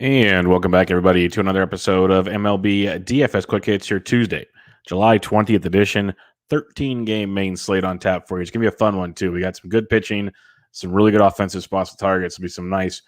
And welcome back, everybody, to another episode of MLB DFS Quick Hits, your Tuesday, July 20th edition. 13-game main slate on tap for you. It's going to be a fun one, too. We got some good pitching, some really good offensive spots to targets. There'll be some nice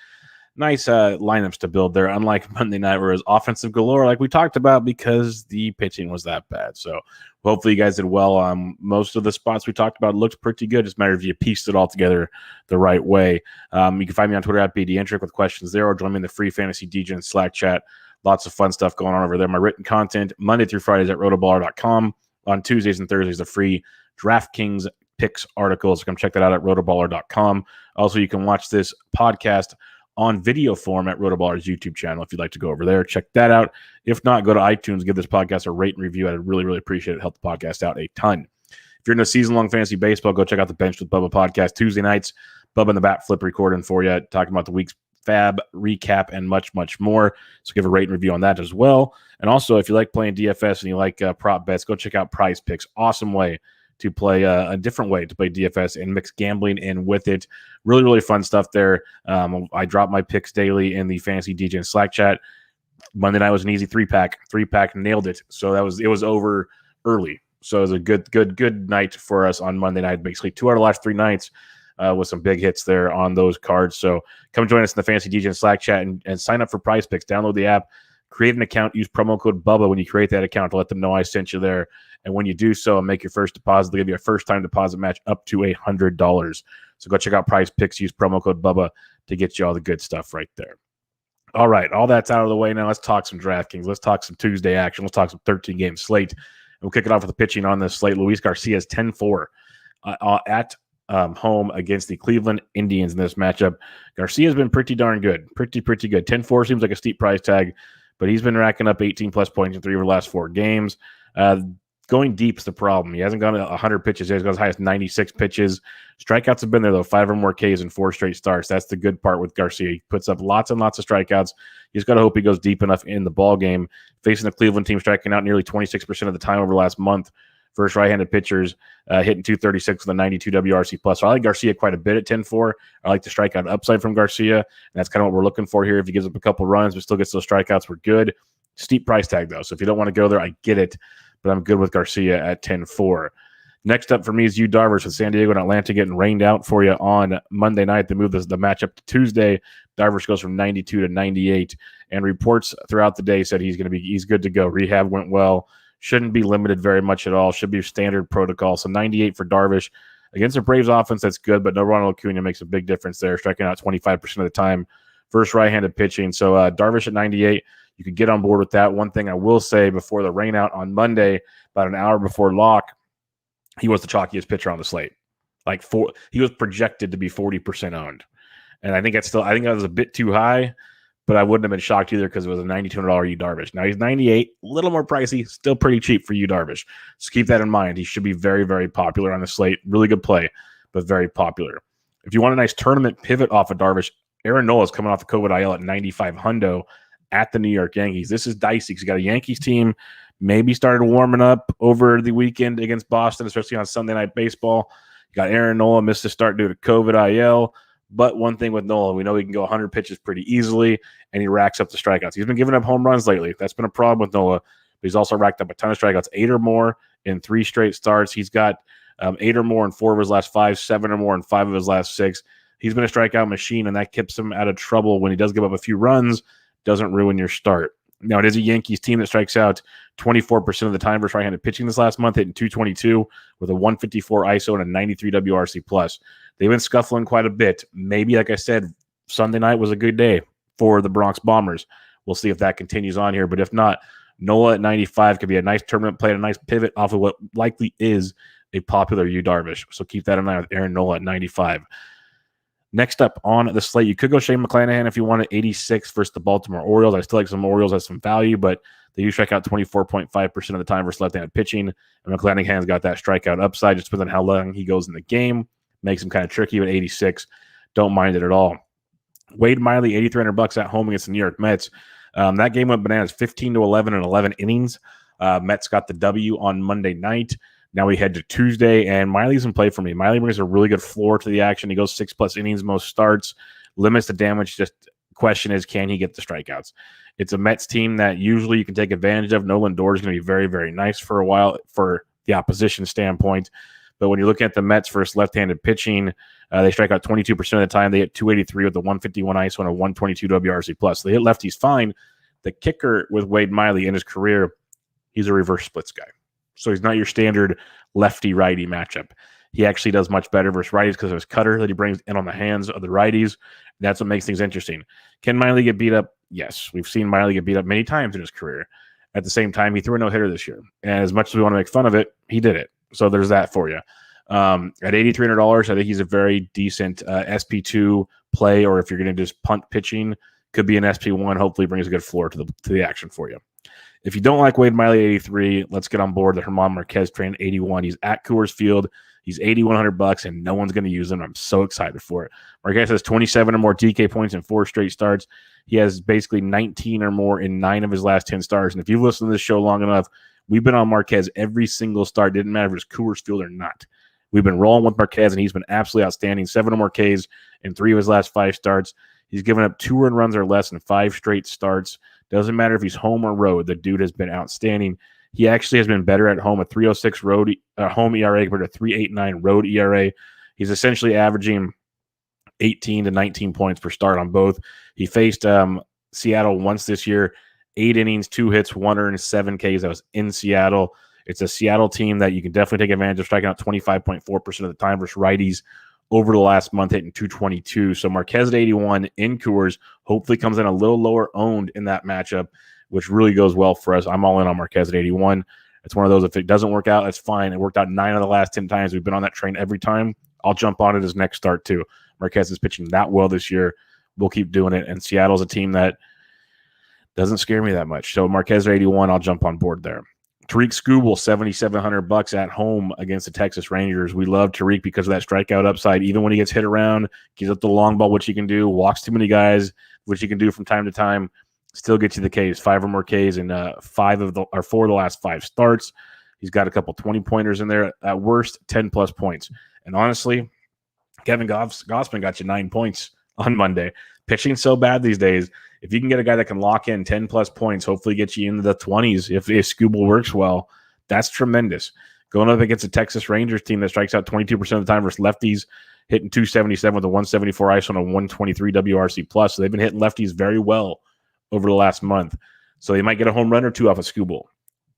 lineups to build there, unlike Monday night where it was offensive galore like we talked about because the pitching was that bad. So hopefully you guys did well. Most of the spots we talked about looked pretty good. Just a matter of you pieced it all together the right way. You can find me on Twitter at BDentric with questions there, or join me in the free Fantasy DJ Slack chat. Lots of fun stuff going on over there. My written content Monday through Fridays at RotoBaller.com. On Tuesdays and Thursdays, the free DraftKings picks articles. Come check that out at RotoBaller.com. Also, you can watch this podcast on video form at RotoBaller's YouTube channel. If you'd like to go over there, check that out. If not, go to iTunes, give this podcast a rate and review. I'd really, really appreciate it. Help the podcast out a ton. If you're in a season-long fantasy baseball, go check out the Bench with Bubba podcast Tuesday nights. Bubba and the Bat Flip recording for you, talking about the week's fab, recap, and much, much more. So give a rate and review on that as well. And also, if you like playing DFS and you like prop bets, go check out Prize Picks. Awesome way to play a different way to play DFS and mix gambling in with it. Really, really fun stuff there. I drop my picks daily in the Fantasy DJ and Slack chat. Monday night was an easy three-pack. Three-pack nailed it. So it was over early. So it was a good night for us on Monday night. Basically, 2 out of the last 3 nights with some big hits there on those cards. So come join us in the Fantasy DJ and Slack chat and sign up for Prize Picks. Download the app. Create an account, use promo code Bubba when you create that account to let them know I sent you there. And when you do so and make your first deposit, they'll give you a first-time deposit match up to $100. So go check out Prize Picks, use promo code Bubba to get you all the good stuff right there. All right, all that's out of the way. Now let's talk some DraftKings. Let's talk some Tuesday action. Let's talk some 13-game slate. And we'll kick it off with the pitching on this slate. Luis Garcia's 10-4 at home against the Cleveland Indians in this matchup. Garcia's been pretty darn good. Pretty good. 10-4 seems like a steep price tag, but he's been racking up 18-plus points in 3 of the last 4 games. Going deep is the problem. He hasn't gone 100 pitches. He's gone as high as 96 pitches. Strikeouts have been there, though. 5 or more Ks in 4 straight starts. That's the good part with Garcia. He puts up lots and lots of strikeouts. You just got to hope he goes deep enough in the ball game. Facing the Cleveland team, striking out nearly 26% of the time over the last month. First right-handed pitchers, hitting 236 with a 92 WRC+. So I like Garcia quite a bit at 10-4. I like the strikeout upside from Garcia, and that's kind of what we're looking for here. If he gives up a couple runs but still gets those strikeouts, we're good. Steep price tag, though. So if you don't want to go there, I get it, but I'm good with Garcia at 10-4. Next up for me is Yu Darvish with San Diego and Atlanta getting rained out for you on Monday night. They move the matchup to Tuesday. Darvish goes from 92 to 98, and reports throughout the day said he's good to go. Rehab went well. Shouldn't be limited very much at all. Should be standard protocol. So 98 for Darvish. Against the Braves offense, that's good, but no Ronald Acuna makes a big difference there, striking out 25% of the time. First right-handed pitching. So Darvish at 98, you could get on board with that. One thing I will say before the rainout on Monday, about an hour before lock, he was the chalkiest pitcher on the slate. He was projected to be 40% owned. And I think that was a bit too high, but I wouldn't have been shocked either because it was a $9,200 Yu Darvish. Now he's 98, a little more pricey, still pretty cheap for Yu Darvish. So keep that in mind. He should be very, very popular on the slate. Really good play, but very popular. If you want a nice tournament pivot off of Darvish, Aaron Nola is coming off the COVID IL at 95 hundo at the New York Yankees. This is dicey because you got a Yankees team maybe started warming up over the weekend against Boston, especially on Sunday Night Baseball. You got Aaron Nola missed the start due to COVID IL. But one thing with Nola, we know he can go 100 pitches pretty easily, and he racks up the strikeouts. He's been giving up home runs lately. That's been a problem with Nola. But he's also racked up a ton of strikeouts, 8 or more in 3 straight starts. He's got 8 or more in 4 of his last 5, 7 or more in 5 of his last 6. He's been a strikeout machine, and that keeps him out of trouble when he does give up a few runs. Doesn't ruin your start. Now, it is a Yankees team that strikes out 24% of the time versus right-handed pitching this last month, hitting 222 with a 154 ISO and a 93 WRC+. They've been scuffling quite a bit. Maybe, like I said, Sunday night was a good day for the Bronx Bombers. We'll see if that continues on here. But if not, Nola at 95 could be a nice tournament play, a nice pivot off of what likely is a popular Yu Darvish. So keep that in mind with Aaron Nola at 95. Next up on the slate, you could go Shane McClanahan if you want at 86 versus the Baltimore Orioles. I still like some Orioles has some value, but they do strike out 24.5% of the time versus left-handed pitching. And McClanahan's got that strikeout upside. Just depends on how long he goes in the game. Makes him kind of tricky, but 86, don't mind it at all. Wade Miley, $8,300 at home against the New York Mets. That game went bananas, 15-11 in 11 innings. Mets got the W on Monday night. Now we head to Tuesday, and Miley's in play for me. Miley brings a really good floor to the action. He goes 6+ innings, most starts, limits the damage just Question is, can he get the strikeouts? It's a Mets team that usually you can take advantage of. Nolan Doors is going to be very, very nice for a while for the opposition standpoint. But when you're looking at the Mets versus left-handed pitching, they strike out 22% of the time. They hit 283 with a 151 ISO and a 122 WRC+. plus. They hit lefties fine. The kicker with Wade Miley in his career, he's a reverse splits guy. So he's not your standard lefty-righty matchup. He actually does much better versus righties because of his cutter that he brings in on the hands of the righties. That's what makes things interesting. Can Miley get beat up? Yes. We've seen Miley get beat up many times in his career. At the same time, he threw a no-hitter this year. And as much as we want to make fun of it, he did it. So there's that for you. At $8,300, I think he's a very decent SP2 play, or if you're going to just punt pitching, could be an SP1. Hopefully brings a good floor to the action for you. If you don't like Wade Miley 83, let's get on board the German Marquez train 81. He's at Coors Field. He's $8,100, and no one's going to use him. I'm so excited for it. Marquez has 27 or more DK points in 4 straight starts. He has basically 19 or more in 9 of his last 10 starts. And if you've listened to this show long enough, we've been on Marquez every single start. Didn't matter if it's Coors Field or not. We've been rolling with Marquez, and he's been absolutely outstanding. 7 or more Ks in 3 of his last 5 starts. He's given up 2 earned runs or less in 5 straight starts. Doesn't matter if he's home or road. The dude has been outstanding. He actually has been better at home, a 3.06 road home ERA compared to 3.89 road ERA. He's essentially averaging 18 to 19 points per start on both. He faced Seattle once this year, 8 innings, 2 hits, 1 earned, 7 Ks. That was in Seattle. It's a Seattle team that you can definitely take advantage of, striking out 25.4% of the time versus righties over the last month, hitting 222. So Marquez at 81 in Coors hopefully comes in a little lower owned in that matchup, which really goes well for us. I'm all in on Marquez at 81. It's one of those, if it doesn't work out, it's fine. It worked out 9 of the last 10 times. We've been on that train every time. I'll jump on it his next start too. Marquez is pitching that well this year. We'll keep doing it. And Seattle's a team that doesn't scare me that much. So Marquez at 81, I'll jump on board there. Tariq Skubal, $7,700 at home against the Texas Rangers. We love Tariq because of that strikeout upside. Even when he gets hit around, gives up the long ball, which he can do, walks too many guys, which he can do from time to time, still gets you the Ks, 5 or more Ks in 4 of the last 5 starts. He's got a couple 20-pointers in there. At worst, 10-plus points. And honestly, Kevin Gausman got you 9 points on Monday. Pitching so bad these days. If you can get a guy that can lock in 10-plus points, hopefully get you into the 20s if Skubal works well, that's tremendous. Going up against a Texas Rangers team that strikes out 22% of the time versus lefties, hitting 277 with a 174 ISO and a 123 WRC+. plus. So they've been hitting lefties very well over the last month. So they might get a home run or 2 off of Skubal.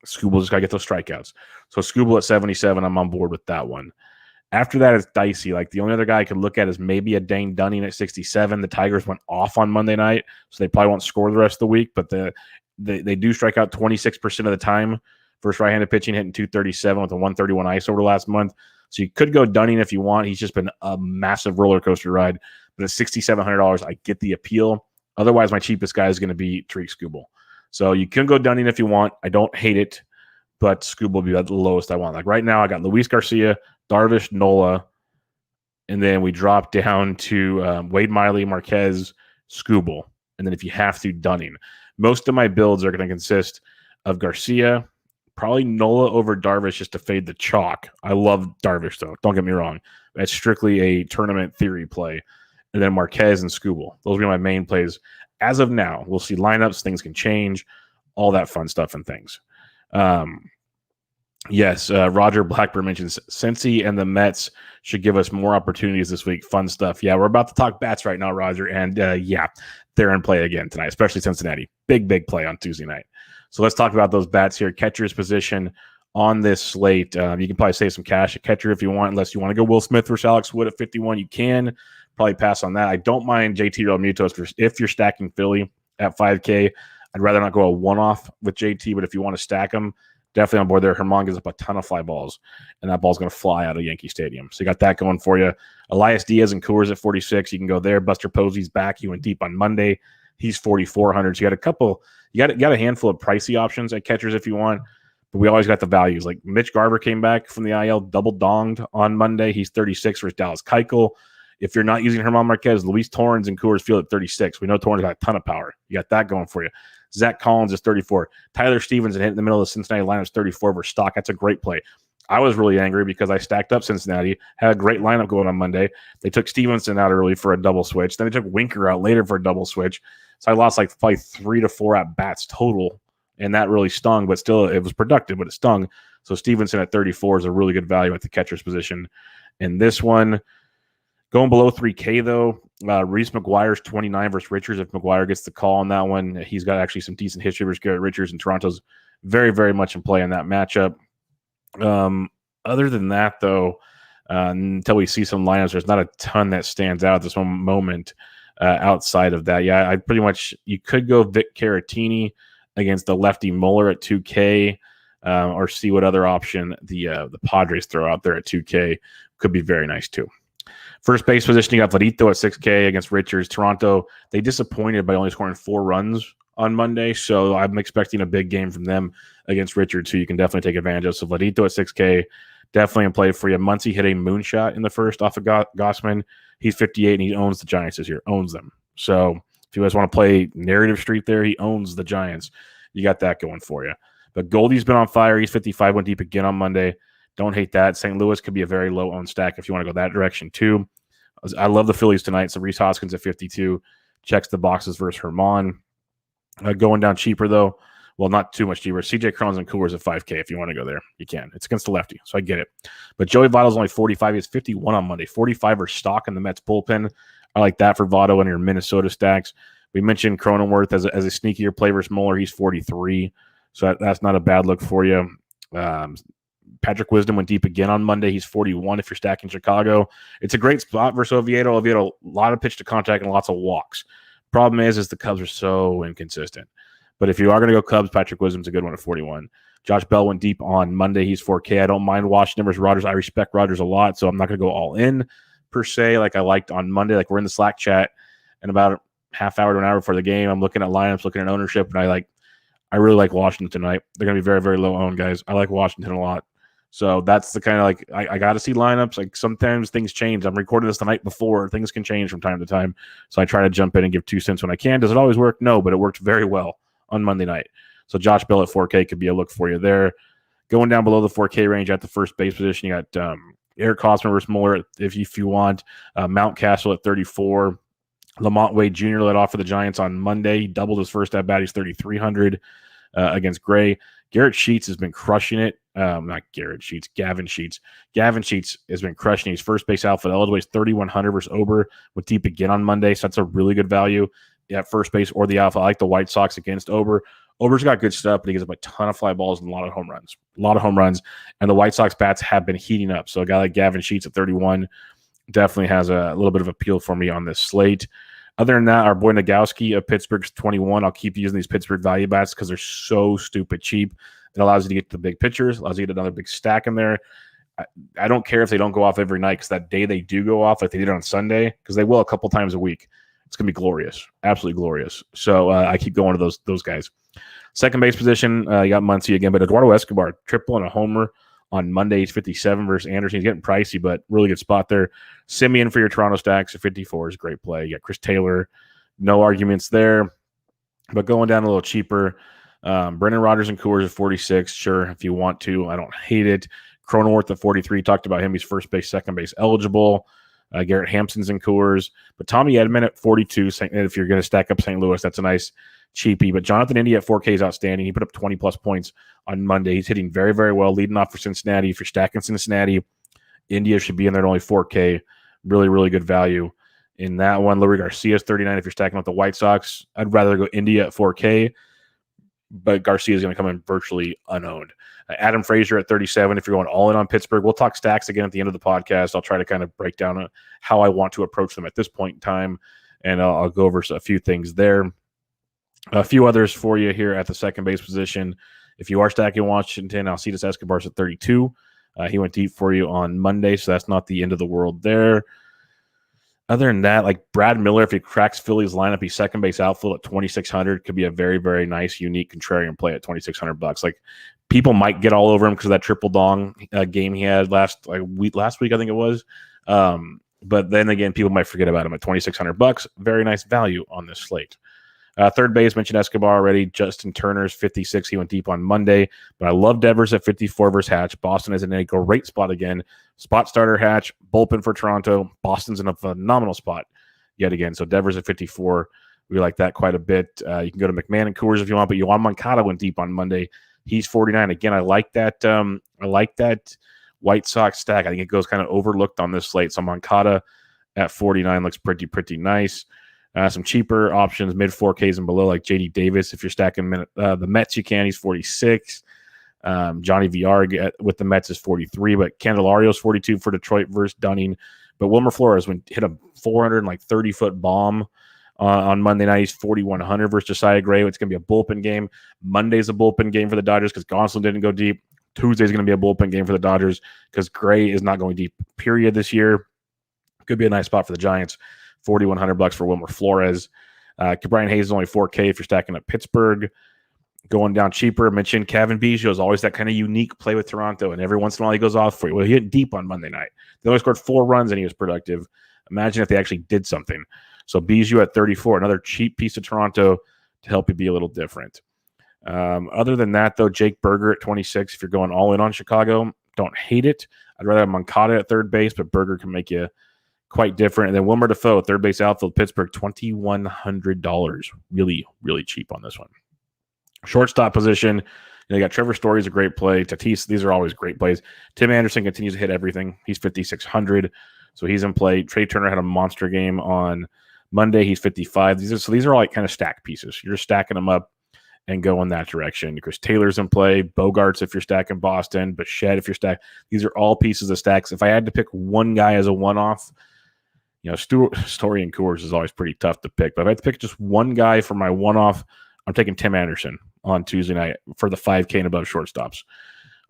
Skubal just got to get those strikeouts. So Skubal at 77, I'm on board with that one. After that, it's dicey. Like, the only other guy I could look at is maybe a Dane Dunning at 67. The Tigers went off on Monday night, so they probably won't score the rest of the week, but they do strike out 26% of the time versus right-handed pitching, hitting 237 with a 131 ISO over the last month. So you could go Dunning if you want. He's just been a massive roller coaster ride. But at $6,700, I get the appeal. Otherwise, my cheapest guy is going to be Tariq Skubal. So you can go Dunning if you want. I don't hate it, but Skubal will be at the lowest I want. Like right now, I got Luis Garcia, Darvish, Nola, and then we drop down to Wade Miley, Marquez, Skubal, and then if you have to, Dunning. Most of my builds are going to consist of Garcia, probably Nola over Darvish just to fade the chalk. I love Darvish, though. Don't get me wrong. That's strictly a tournament theory play. And then Marquez and Skubal. Those will be my main plays. As of now, we'll see lineups. Things can change. All that fun stuff and things. Yes, Roger Blackburn mentions Cincy and the Mets should give us more opportunities this week. Fun stuff. Yeah, we're about to talk bats right now, Roger. And yeah, they're in play again tonight, especially Cincinnati. Big play on Tuesday night. So let's talk about those bats here. Catcher's position on this slate. You can probably save some cash at catcher if you want, unless you want to go Will Smith versus Alex Wood at 51. You can probably pass on that. I don't mind JT Realmuto if you're stacking Philly at 5K. I'd rather not go a one-off with JT, but if you want to stack them, definitely on board there. German gives up a ton of fly balls, and that ball's going to fly out of Yankee Stadium. So you got that going for you. Elias Diaz and Coors at 46. You can go there. Buster Posey's back. He went deep on Monday. He's 4,400. So you got a couple. You got a handful of pricey options at catchers if you want, but we always got the values. Like Mitch Garver came back from the IL, double donged on Monday. He's 36 versus Dallas Keuchel. If you're not using German Marquez, Luis Torrens and Coors Field at 36. We know Torrens got a ton of power. You got that going for you. Zach Collins is 34. Tyler Stevenson hit in the middle of the Cincinnati lineup is 34 versus Stock. That's a great play. I was really angry because I stacked up Cincinnati, had a great lineup going on Monday. They took Stevenson out early for a double switch. Then they took Winker out later for a double switch. So I lost like probably 3 to 4 at bats total, and that really stung, but still it was productive, but it stung. So Stevenson at 34 is a really good value at the catcher's position. In this one, going below 3K though, Reese McGuire's 29 versus Richards. If McGuire gets the call on that one, he's got actually some decent history versus Garrett Richards, and Toronto's very, very much in play in that matchup. Other than that, though, until we see some lineups, there's not a ton that stands out at this moment outside of that. Yeah, I pretty much, you could go Vic Caratini against the lefty Muller at 2K, or see what other option the Padres throw out there at 2K. Could be very nice too. First base position, you got Vladito at 6K against Richards. Toronto, they disappointed by only scoring 4 runs on Monday, so I'm expecting a big game from them against Richards, who you can definitely take advantage of. So Vladito at 6K, definitely in play for you. Muncy hit a moonshot in the first off of Gossman. He's 58, and he owns the Giants this year. Owns them. So if you guys want to play narrative street there, he owns the Giants. You got that going for you. But Goldie's been on fire. He's 55, went deep again on Monday. Don't hate that. St. Louis could be a very low-owned stack if you want to go that direction too. I love the Phillies tonight. So Rhys Hoskins at 52 checks the boxes versus Herman. Going down cheaper, though. Well, not too much cheaper. CJ Cron's and Coors at 5K. If you want to go there, you can. It's against the lefty, so I get it. But Joey Votto's only 45. He's 51 on Monday. 45 are stock in the Mets bullpen. I like that for Votto in your Minnesota stacks. We mentioned Cronenworth as a sneakier play versus Muller. He's 43, so that's not a bad look for you. Patrick Wisdom went deep again on Monday. He's 41 if you're stacking Chicago. It's a great spot versus Oviedo. Oviedo, a lot of pitch to contact and lots of walks. Problem is the Cubs are so inconsistent. But if you are going to go Cubs, Patrick Wisdom's a good one at 41. Josh Bell went deep on Monday. He's 4K. I don't mind watching him versus Rodgers. I respect Rodgers a lot, so I'm not going to go all in per se like I liked on Monday. Like, we're in the Slack chat, and about a half hour to an hour before the game, I'm looking at lineups, looking at ownership, and I really like Washington tonight. They're going to be very, very low owned, guys. I like Washington a lot. So that's the kind of I got to see lineups. Like, sometimes things change. I'm recording this the night before. Things can change from time to time. So I try to jump in and give 2 cents when I can. Does it always work? No, but it worked very well on Monday night. So Josh Bell at 4K could be a look for you there. Going down below the 4K range at the first base position, you got Eric Hosmer versus Muller if you want. Mountcastle at 34. Lamont Wade Jr. led off for the Giants on Monday. He doubled his first at bat. He's 3,300 against Gray. Garrett Sheets has been crushing it. Not Garrett Sheets, Gavin Sheets. Gavin Sheets has been crushing it. He's first base outfield eligible. He's 3,100 versus Ober with deep again on Monday. So that's a really good value at first base or the alpha. I like the White Sox against Ober. Ober's got good stuff, but he gives up a ton of fly balls and a lot of home runs. And the White Sox bats have been heating up. So a guy like Gavin Sheets at 31 definitely has a little bit of appeal for me on this slate. Other than that, our boy Nagowski of Pittsburgh's 21. I'll keep using these Pittsburgh value bats because they're so stupid cheap. It allows you to get to the big pitchers, allows you to get another big stack in there. I don't care if they don't go off every night, because that day they do go off, like they did on Sunday, because they will a couple times a week. It's going to be glorious, absolutely glorious. So I keep going to those guys. Second base position, you got Muncy again, but Eduardo Escobar, triple and a homer on Monday. He's 57 versus Anderson. He's getting pricey, but really good spot there. Simeon for your Toronto stacks at 54 is a great play. You got Chris Taylor, no arguments there. But going down a little cheaper, Brendan Rodgers and Coors at 46. Sure, if you want to. I don't hate it. Cronenworth at 43. Talked about him. He's first base, second base eligible. Garrett Hampson's in Coors. But Tommy Edman at 42. If you're going to stack up St. Louis, that's a nice cheapie. But Jonathan India at 4K is outstanding. He put up 20-plus points on Monday. He's hitting very, very well, leading off for Cincinnati. If you're stacking Cincinnati, India should be in there at only 4K. Really, really good value in that one. Lurie Garcia is 39. If you're stacking with the White Sox, I'd rather go India at 4K. But Garcia is going to come in virtually unowned. Adam Frazier at 37. If you're going all in on Pittsburgh, we'll talk stacks again at the end of the podcast. I'll try to kind of break down how I want to approach them at this point in time, and I'll go over a few things there. A few others for you here at the second base position. If you are stacking Washington, Alcides Escobar's at 32. He went deep for you on Monday, so that's not the end of the world there. Other than that, like Brad Miller, if he cracks Philly's lineup, he's second base outfield at 2,600. Could be a very, very nice, unique contrarian play at $2,600. Like, people might get all over him because of that triple dong game he had last week, I think it was. But then again, people might forget about him at $2,600. Very nice value on this slate. Third base, mentioned Escobar already. Justin Turner's 56. He went deep on Monday. But I love Devers at 54 versus Hatch. Boston is in a great spot again. Spot starter Hatch, bullpen for Toronto. Boston's in a phenomenal spot yet again. So Devers at 54. We like that quite a bit. You can go to McMahon and Coors if you want, but Yoan Moncada went deep on Monday. He's 49. Again, I like that. I like that White Sox stack. I think it goes kind of overlooked on this slate. So Moncada at 49 looks pretty nice. Some cheaper options, mid 4Ks and below, like JD Davis. If you're stacking the Mets, you can. He's 46. Johnny VR with the Mets is 43, but Candelario's 42 for Detroit versus Dunning. But Wilmer Flores hit a 430-foot bomb on Monday night. He's 4,100 versus Josiah Gray. It's going to be a bullpen game. Monday's a bullpen game for the Dodgers because Gonsolin didn't go deep. Tuesday's going to be a bullpen game for the Dodgers because Gray is not going deep, period, this year. Could be a nice spot for the Giants. $4,100 for Wilmer Flores. Brian Hayes is only 4K if you're stacking up Pittsburgh. Going down cheaper, I mentioned Kevin Biggio is always that kind of unique play with Toronto, and every once in a while he goes off for you. Well, he hit deep on Monday night. They only scored 4 runs, and he was productive. Imagine if they actually did something. So Biggio at 34, another cheap piece of Toronto to help you be a little different. Other than that, though, Jake Berger at 26, if you're going all in on Chicago, don't hate it. I'd rather have Moncada at third base, but Berger can make you quite different. And then Wilmer Defoe, third base outfield, Pittsburgh, $2,100. Really cheap on this one. Shortstop position, you got Trevor Story's a great play. Tatis, these are always great plays. Tim Anderson continues to hit everything. He's 5,600, so he's in play. Trey Turner had a monster game on Monday. He's 55. These are all like kind of stack pieces. You're just stacking them up and go in that direction. Chris Taylor's in play. Bogarts if you're stacking Boston. Bichette if you're stacking. These are all pieces of stacks. If I had to pick one guy as a one-off, Story and Coors is always pretty tough to pick. But if I had to pick just one guy for my one-off, I'm taking Tim Anderson on Tuesday night for the 5K and above shortstops.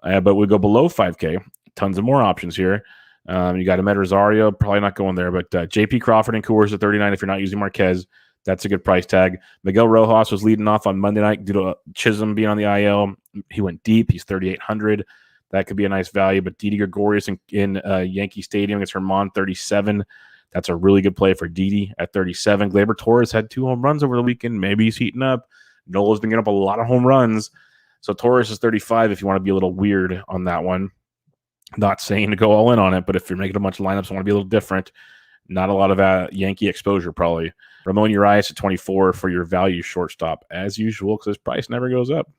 But we go below 5K. Tons of more options here. You got Amed Rosario, probably not going there, but JP Crawford and Coors at 39 if you're not using Marquez. That's a good price tag. Miguel Rojas was leading off on Monday night due to Chisholm being on the IL. He went deep. He's 3,800. That could be a nice value. But Didi Gregorius in Yankee Stadium against Herman, 37. That's a really good play for Didi at 37. Gleyber Torres had 2 home runs over the weekend. Maybe he's heating up. Nola's been getting up a lot of home runs. So Torres is 35 if you want to be a little weird on that one. Not saying to go all in on it, but if you're making a bunch of lineups and want to be a little different, not a lot of Yankee exposure probably. Ramon Urias at 24 for your value shortstop, as usual, because his price never goes up.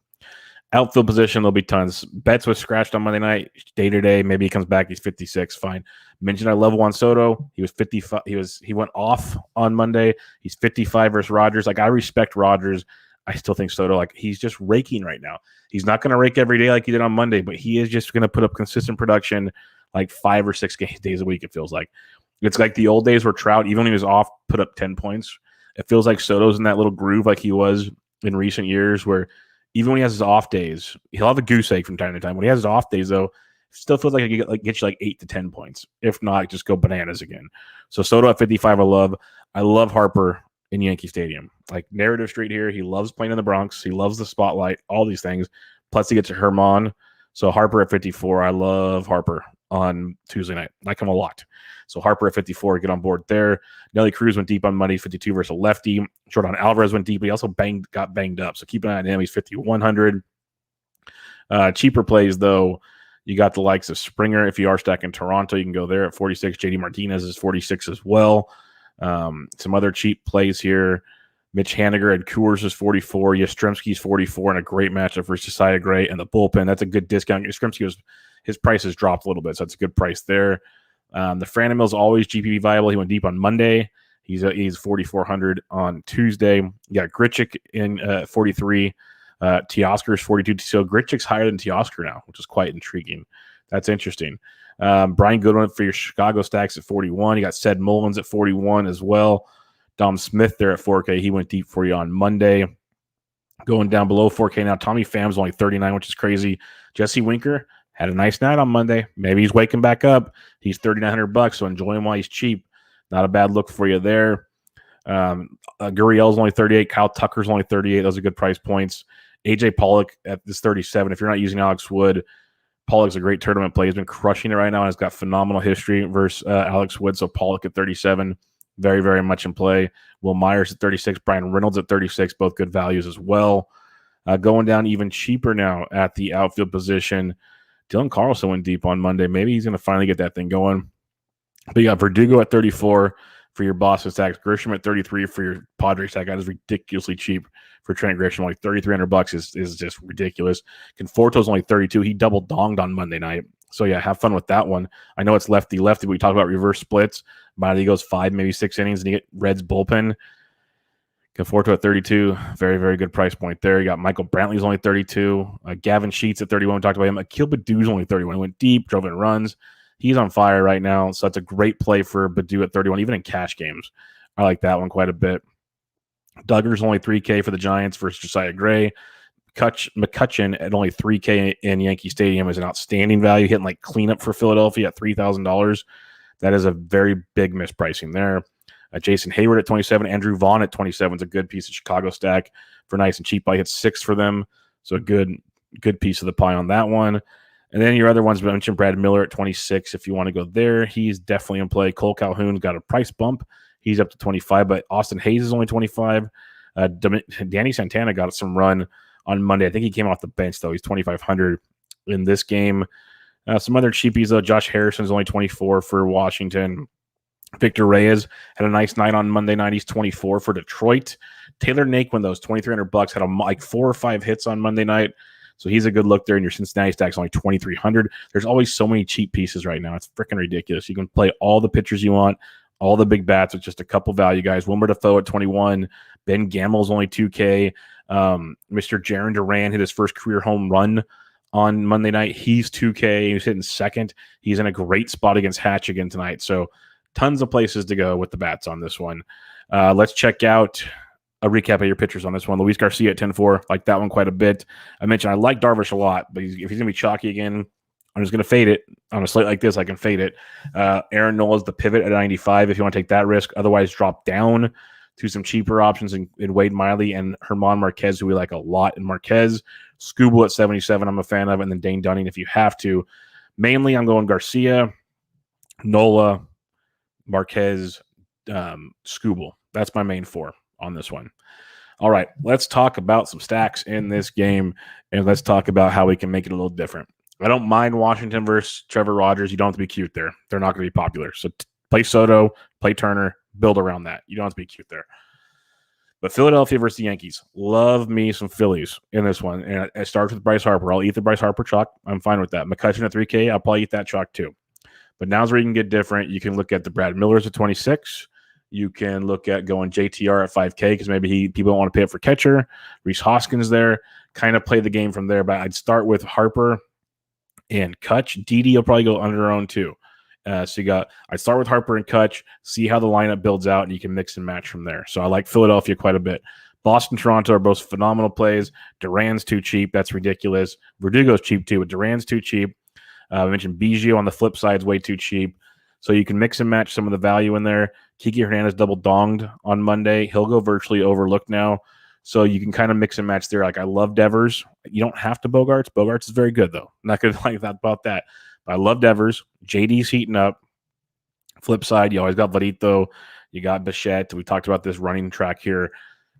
Outfield position, there'll be tons. Betts was scratched on Monday night, day-to-day. Maybe he comes back. He's 56. Fine. Mentioned I love Juan Soto. He was 55. He went off on Monday. He's 55 versus Rogers. Like, I respect Rogers. I still think Soto, like, he's just raking right now. He's not going to rake every day like he did on Monday, but he is just going to put up consistent production like 5 or 6 days a week, it feels like. It's like the old days where Trout, even when he was off, put up 10 points. It feels like Soto's in that little groove like he was in recent years where even when he has his off days, he'll have a goose egg from time to time. When he has his off days, though, it still feels like he gets you like 8 to 10 points. If not, just go bananas again. So Soto at 55, I love. I love Harper in Yankee Stadium. Like, narrative street here. He loves playing in the Bronx. He loves the spotlight, all these things. Plus, he gets to Herman. So Harper at 54. I love Harper on Tuesday night. Like him a lot. So Harper at 54, get on board there. Nelly Cruz went deep on Monday, 52 versus a lefty. Jordan Alvarez went deep, but he also got banged up. So keep an eye on him. He's 5,100. Cheaper plays, though. You got the likes of Springer. If you are stacking Toronto, you can go there at 46. JD Martinez is 46 as well. Some other cheap plays here. Mitch Haniger at Coors is 44. Yastrzemski's 44 and a great matchup versus Josiah Gray and the bullpen. That's a good discount. Yastrzemski his price has dropped a little bit, so that's a good price there. The Franmil is always GPP viable. He went deep on Monday. He's 4,400 on Tuesday. You got Grichuk in 43. Teoscar is 42. So Grichuk's higher than Teoscar now, which is quite intriguing. That's interesting. Brian Goodwin for your Chicago stacks at 41. You got Ced Mullins at 41 as well. Dom Smith there at 4K. He went deep for you on Monday. Going down below 4K now. Tommy Pham's only 39, which is crazy. Jesse Winker had a nice night on Monday. Maybe he's waking back up. He's $3,900, so enjoy him while he's cheap. Not a bad look for you there. Gurriel's only 38. Kyle Tucker's only 38. Those are good price points. AJ Pollock at this 37. If you're not using Alex Wood, Pollock's a great tournament play. He's been crushing it right now and has got phenomenal history versus Alex Wood. So Pollock at 37, very, very much in play. Will Myers at 36, Brian Reynolds at 36, both good values as well. Going down even cheaper now at the outfield position, Dylan Carlson went deep on Monday. Maybe he's going to finally get that thing going. But you got Verdugo at 34 for your Boston stacks. Grisham at 33 for your Padres stack. That is ridiculously cheap for Trent Grisham. Like $3,300 is just ridiculous. Conforto's only 32. He double donged on Monday night. So yeah, have fun with that one. I know it's lefty. But we talk about reverse splits. He goes 5, maybe 6 innings, and you get Reds bullpen. Conforto at 32, very, very good price point there. You got Michael Brantley's only 32. Gavin Sheets at 31. We talked about him. Akil Badu's only 31. He went deep, drove in runs. He's on fire right now, so that's a great play for Badu at 31, even in cash games. I like that one quite a bit. Duggar's only $3K for the Giants versus Josiah Gray. McCutchen at only $3K in Yankee Stadium is an outstanding value, hitting like cleanup for Philadelphia at $3,000. That is a very big mispricing there. Jason Hayward at 27, Andrew Vaughn at 27 is a good piece of Chicago stack for nice and cheap. I hit 6 for them, so a good piece of the pie on that one. And then your other ones, I mentioned Brad Miller at 26. If you want to go there, he's definitely in play. Cole Calhoun's got a price bump. He's up to 25, but Austin Hayes is only 25. Danny Santana got some run on Monday. I think he came off the bench, though. He's 2,500 in this game. Some other cheapies, though. Josh Harrison is only 24 for Washington. Victor Reyes had a nice night on Monday night. He's 24 for Detroit. Taylor Naquin, those $2,300, had like 4 or 5 hits on Monday night. So he's a good look there. And your Cincinnati stack's only 2,300. There's always so many cheap pieces right now. It's freaking ridiculous. You can play all the pitchers you want, all the big bats with just a couple value guys. Wilmer Defoe at 21. Ben Gamel's only 2K. Mr. Jarren Duran hit his first career home run on Monday night. He's 2K. He's hitting second. He's in a great spot against Hatch again tonight. So tons of places to go with the bats on this one. Let's check out a recap of your pitchers on this one. Luis Garcia at 10-4. Like that one quite a bit. I mentioned I like Darvish a lot, but if he's going to be chalky again, I'm just going to fade it. On a slate like this, I can fade it. Aaron Nola's the pivot at 95 if you want to take that risk. Otherwise, drop down to some cheaper options in Wade Miley and Herman Marquez, who we like a lot in Marquez. Skubal at 77, I'm a fan of, and then Dane Dunning if you have to. Mainly, I'm going Garcia, Nola, Marquez, Skubal. That's my main 4 on this one. All right, let's talk about some stacks in this game, and let's talk about how we can make it a little different. I don't mind Washington versus Trevor Rogers. You don't have to be cute there. They're not going to be popular. So play Soto, play Turner, build around that. You don't have to be cute there. But Philadelphia versus the Yankees. Love me some Phillies in this one. And it starts with Bryce Harper. I'll eat the Bryce Harper chalk. I'm fine with that. McCutchen at 3K, I'll probably eat that chalk too. But now's where you can get different. You can look at the Brad Millers at 26. You can look at going JTR at 5K because maybe people don't want to pay up for catcher. Rhys Hoskins there. Kind of play the game from there. But I'd start with Harper and Kutch. Didi will probably go under their own too. I'd start with Harper and Kutch, see how the lineup builds out, and you can mix and match from there. So I like Philadelphia quite a bit. Boston, Toronto are both phenomenal plays. Duran's too cheap. That's ridiculous. Verdugo's cheap too, but Duran's too cheap. I mentioned Biggio on the flip side is way too cheap. So you can mix and match some of the value in there. Kiki Hernandez double donged on Monday. He'll go virtually overlooked now. So you can kind of mix and match there. Like I love Devers. You don't have to Bogarts. Bogarts is very good though. I'm not going to like that about that. But I love Devers. JD's heating up. Flip side, you always got Varito. You got Bichette. We talked about this running track here.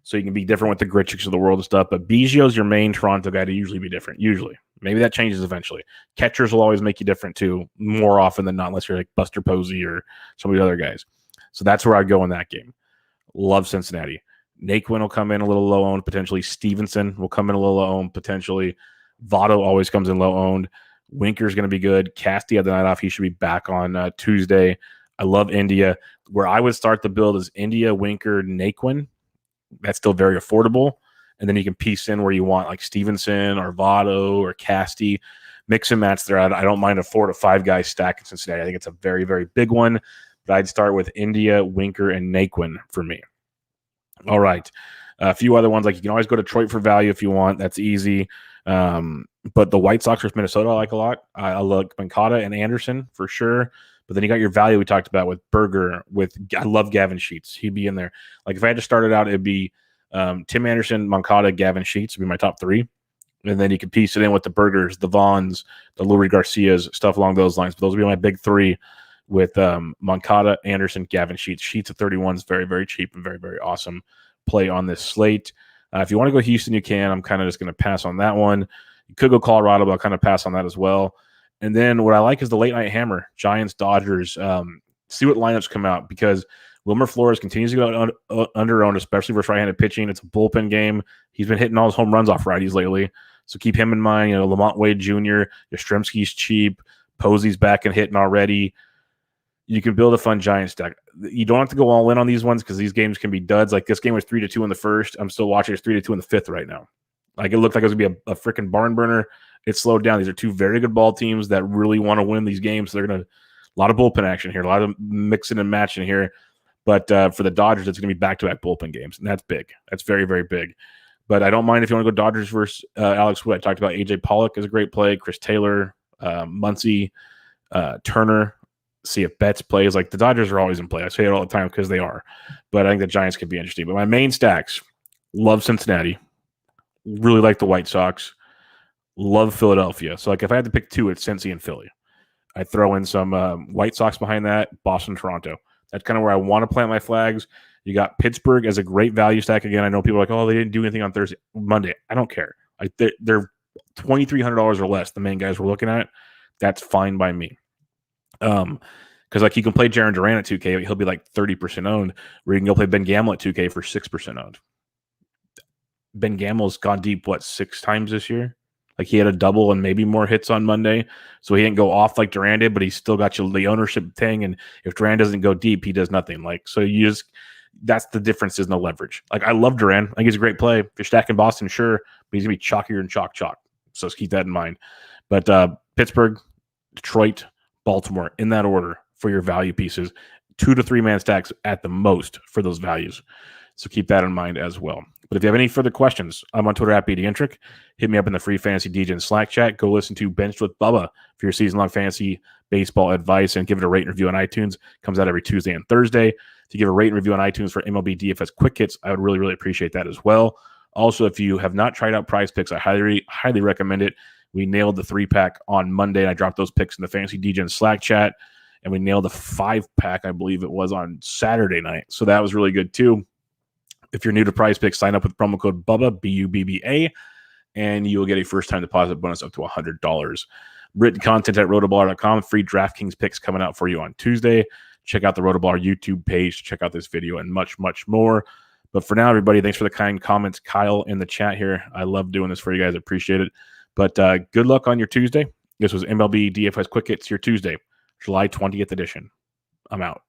So you can be different with the Gritchicks of the world and stuff. But Biggio's your main Toronto guy to usually be different. Usually. Maybe that changes eventually. Catchers will always make you different too, more often than not, unless you're like Buster Posey or some of the other guys. So that's where I'd go in that game. Love Cincinnati. Naquin will come in a little low owned, potentially. Stevenson will come in a little low owned, potentially. Votto always comes in low owned. Winker's going to be good. Casty had the night off. He should be back on Tuesday. I love India. Where I would start the build is India, Winker, Naquin. That's still very affordable. And then you can piece in where you want, like Stevenson or Votto or Casty. Mix and match there. I don't mind a 4 to 5 guy stack in Cincinnati. I think it's a very, very big one. But I'd start with India, Winker, and Naquin for me. All right. A few other ones, like you can always go to Detroit for value if you want. That's easy. But the White Sox versus Minnesota I like a lot. I like Moncada and Anderson for sure. But then you got your value we talked about with Berger. I love Gavin Sheets. He'd be in there. Like if I had to start it out, it'd be Tim Anderson, Moncada, Gavin Sheets would be my top 3. And then you could piece it in with the Bergers, the Vaughns, the Lurie Garcias, stuff along those lines. But those would be my big 3 with Moncada, Anderson, Gavin Sheets. Sheets at 31 is very, very cheap and very, very awesome play on this slate. If you want to go Houston, you can. I'm kind of just going to pass on that one. You could go Colorado, but I'll kind of pass on that as well. And then what I like is the late night hammer, Giants, Dodgers. See what lineups come out, because Wilmer Flores continues to go under-owned, especially versus right-handed pitching. It's a bullpen game. He's been hitting all his home runs off righties lately, so keep him in mind. Lamont Wade Jr., Yastrzemski's cheap, Posey's back and hitting already. You can build a fun Giants deck. You don't have to go all in on these ones because these games can be duds. Like this game was 3-2 in the first. I'm still watching. It's 3-2 in the fifth right now. Like it looked like it was going to be a freaking barn burner. It slowed down. These are two very good ball teams that really want to win these games. So they're going to a lot of bullpen action here, a lot of mixing and matching here. But for the Dodgers, it's going to be back-to-back bullpen games, and that's big. That's very, very big. But I don't mind if you want to go Dodgers versus Alex Wood. I talked about A.J. Pollock is a great play, Chris Taylor, Muncy, Turner. See if Betts plays. Like the Dodgers are always in play. I say it all the time because they are. But I think the Giants could be interesting. But my main stacks, love Cincinnati. Really like the White Sox. Love Philadelphia. So like if I had to pick two, it's Cincy and Philly. I throw in some White Sox behind that, Boston, Toronto. That's kind of where I want to plant my flags. You got Pittsburgh as a great value stack. Again, I know people are like, oh, they didn't do anything on Monday. I don't care. Like they're $2,300 or less, the main guys we're looking at. That's fine by me. Because like you can play Jarren Duran at 2K, he'll be like 30% owned, where you can go play Ben Gamel at 2K for 6% owned. Ben Gamel's gone deep, 6 times this year? Like he had a double and maybe more hits on Monday. So he didn't go off like Duran did, but he still got you the ownership thing. And if Duran doesn't go deep, he does nothing. Like, so that's the difference, is no leverage. Like I love Duran. I think he's a great play. If you're stacking Boston, sure, but he's going to be chalkier and chalk. So let's keep that in mind. But Pittsburgh, Detroit, Baltimore, in that order for your value pieces. 2 to 3 man stacks at the most for those values. So keep that in mind as well. But if you have any further questions, I'm on Twitter at BDintric. Hit me up in the free Fantasy DJ and Slack chat. Go listen to Benched with Bubba for your season-long fantasy baseball advice, and give it a rate and review on iTunes. Comes out every Tuesday and Thursday. To give a rate and review on iTunes for MLB DFS quick hits, I would really, really appreciate that as well. Also, if you have not tried out Prize Picks, I highly, highly recommend it. We nailed the 3-pack on Monday, and I dropped those picks in the Fantasy DJ and Slack chat. And we nailed the 5-pack, I believe it was, on Saturday night. So that was really good too. If you're new to Prize Picks, sign up with promo code Bubba, BUBBA, and you will get a first-time deposit bonus up to $100. Written content at RotoBaller.com. Free DraftKings picks coming out for you on Tuesday. Check out the RotoBaller YouTube page. Check out this video and much, much more. But for now, everybody, thanks for the kind comments. Kyle in the chat here. I love doing this for you guys. I appreciate it. But good luck on your Tuesday. This was MLB DFS Quick Hits, your Tuesday, July 20th edition. I'm out.